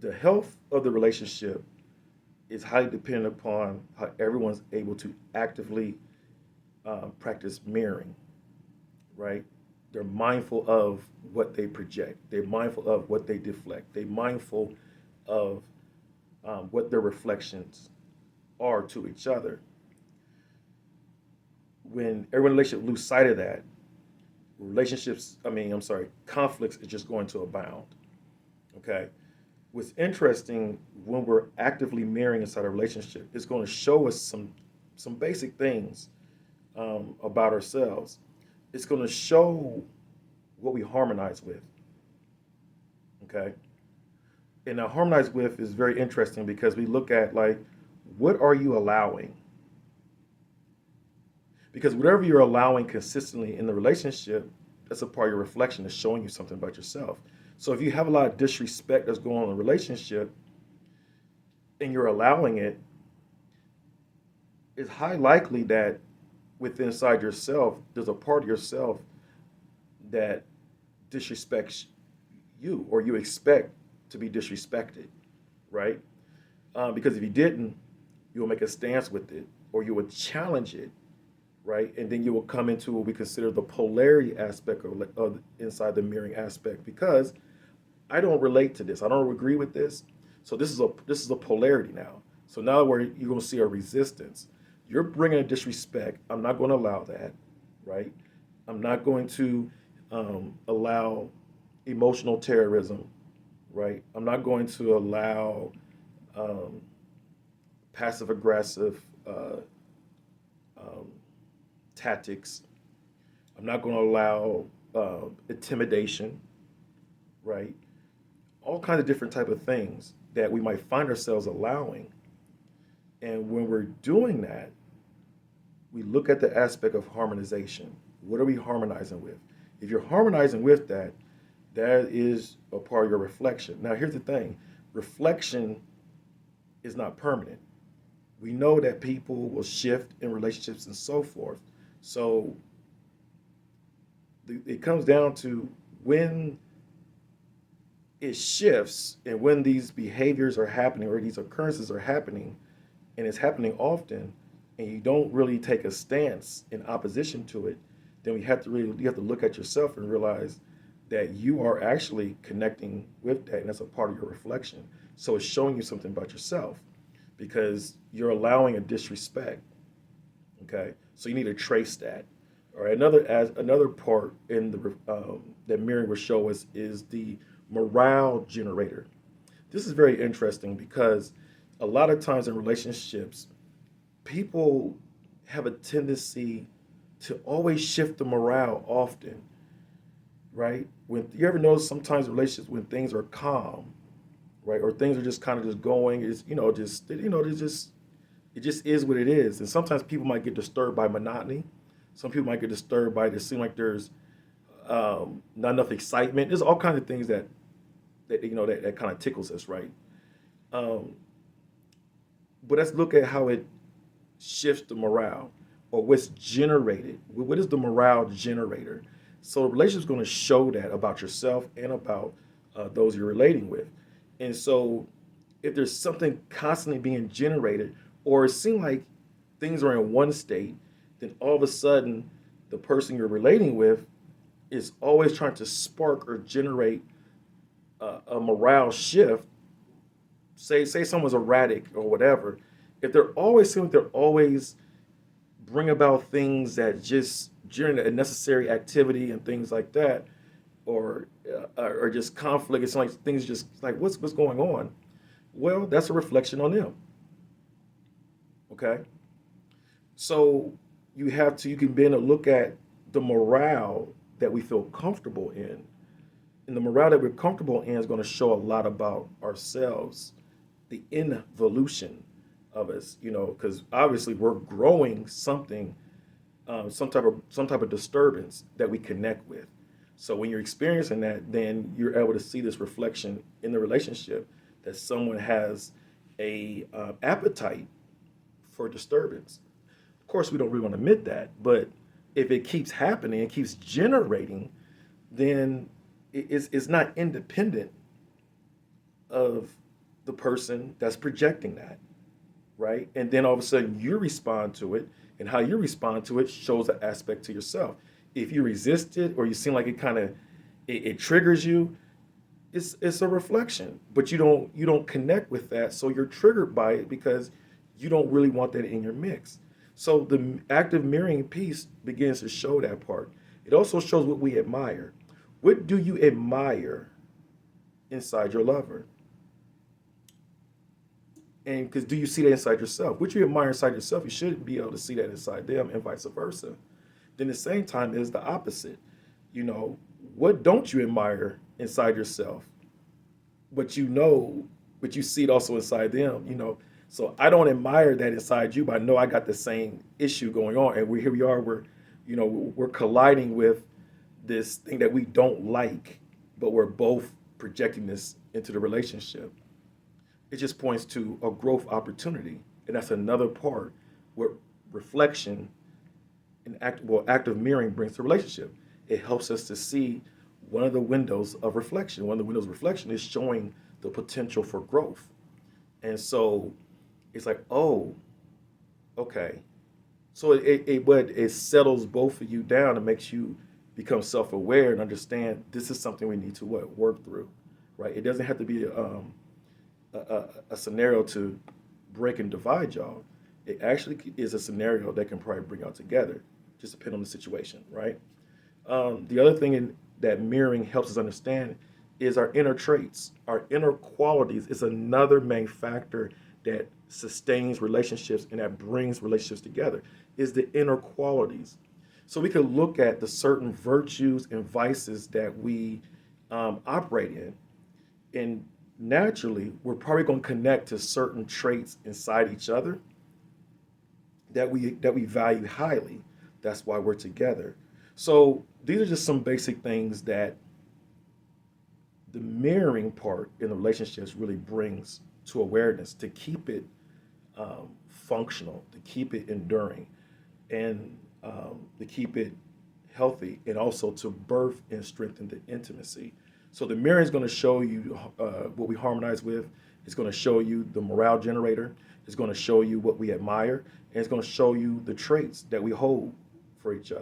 The health of the relationship is highly dependent upon how everyone's able to actively practice mirroring, right? They're mindful of what they project. They're mindful of what they deflect. They're mindful of what their reflections are to each other. When every relationship lose sight of that, conflicts is just going to abound. Okay. What's interesting when we're actively mirroring inside a relationship, it's going to show us some basic things about ourselves. It's going to show what we harmonize with. Okay. And now harmonize with is very interesting because we look at like, what are you allowing? Because whatever you're allowing consistently in the relationship, that's a part of your reflection. Is showing you something about yourself. So if you have a lot of disrespect that's going on in a relationship and you're allowing it, it's high likely that within inside yourself, there's a part of yourself that disrespects you or you expect to be disrespected, right? Because if you didn't, you'll make a stance with it or you would challenge it, right? And then you will come into what we consider the polarity aspect of inside the mirroring aspect because I don't relate to this. I don't agree with this. So this is a polarity now. So now where you're going to see a resistance. You're bringing a disrespect. I'm not going to allow that, right? I'm not going to allow emotional terrorism, right? I'm not going to allow um, passive aggressive um, tactics. I'm not going to allow intimidation, right? All kinds of different type of things that we might find ourselves allowing. And when we're doing that, we look at the aspect of harmonization. What are we harmonizing with? If you're harmonizing with that, that is a part of your reflection. Now, here's the thing: reflection is not permanent. We know that people will shift in relationships and so forth. So it comes down to when it shifts and when these behaviors are happening or these occurrences are happening and it's happening often and you don't really take a stance in opposition to it, then you have to look at yourself and realize that you are actually connecting with that and that's a part of your reflection. So it's showing you something about yourself because you're allowing a disrespect. Okay, so you need to trace that. All right, another part in the that mirroring will show us is the morale generator. This is very interesting because a lot of times in relationships, people have a tendency to always shift the morale often, right? When you ever notice sometimes in relationships when things are calm, right, or things are just kind of just going, is it just is what it is. And sometimes people might get disturbed by monotony. Some people might get disturbed by it seem like there's not enough excitement. There's all kinds of things that kind of tickles us, right? Um, but let's look at how it shifts the morale or what's generated. What is the morale generator? So a relationship is going to show that about yourself and about those you're relating with. And so if there's something constantly being generated, or it seems like things are in one state, then all of a sudden the person you're relating with is always trying to spark or generate a morale shift. Say someone's erratic or whatever. If they're always seem like they're always bring about things that just during a necessary activity and things like that, or just conflict. It's like things just like what's going on. Well, that's a reflection on them. Okay, so you can begin to look at the morale that we feel comfortable in, and the morale that we're comfortable in is going to show a lot about ourselves, the involution of us. Because obviously we're growing something, some type of disturbance that we connect with. So when you're experiencing that, then you're able to see this reflection in the relationship that someone has a appetite for disturbance. Of course, we don't really want to admit that, but if it keeps happening, it keeps generating, then it's not independent of the person that's projecting that, right? And then all of a sudden you respond to it, and how you respond to it shows an aspect to yourself. If you resist it or you seem like it kind of it triggers you, it's a reflection, but you don't connect with that, so you're triggered by it because you don't really want that in your mix. So the active mirroring piece begins to show that part. It also shows what we admire. What do you admire inside your lover? And because do you see that inside yourself? What you admire inside yourself, you should be able to see that inside them, and vice versa. Then the same time is the opposite. You know, what don't you admire inside yourself? But you know, but you see it also inside them, you know. So I don't admire that inside you, but I know I got the same issue going on. And we here we are, we're colliding with this thing that we don't like, but we're both projecting this into the relationship. It just points to a growth opportunity. And that's another part where reflection and active mirroring brings to a relationship. It helps us to see one of the windows of reflection. One of the windows of reflection is showing the potential for growth. And so it's like, oh, okay. So it settles both of you down and makes you become self-aware and understand this is something we need to work through, right? It doesn't have to be a scenario to break and divide y'all. It actually is a scenario that can probably bring y'all together, just depending on the situation, right? The other thing that mirroring helps us understand is our inner traits, our inner qualities is another main factor that sustains relationships and that brings relationships together, is the inner qualities. So we could look at the certain virtues and vices that we operate in, and naturally, we're probably going to connect to certain traits inside each other that we value highly. That's why we're together. So these are just some basic things that the mirroring part in the relationships really brings to awareness to keep it functional, to keep it enduring, and to keep it healthy, and also to birth and strengthen the intimacy. So the mirror is going to show you what we harmonize with. It's going to show you the morale generator. It's going to show you what we admire, and it's going to show you the traits that we hold for each other.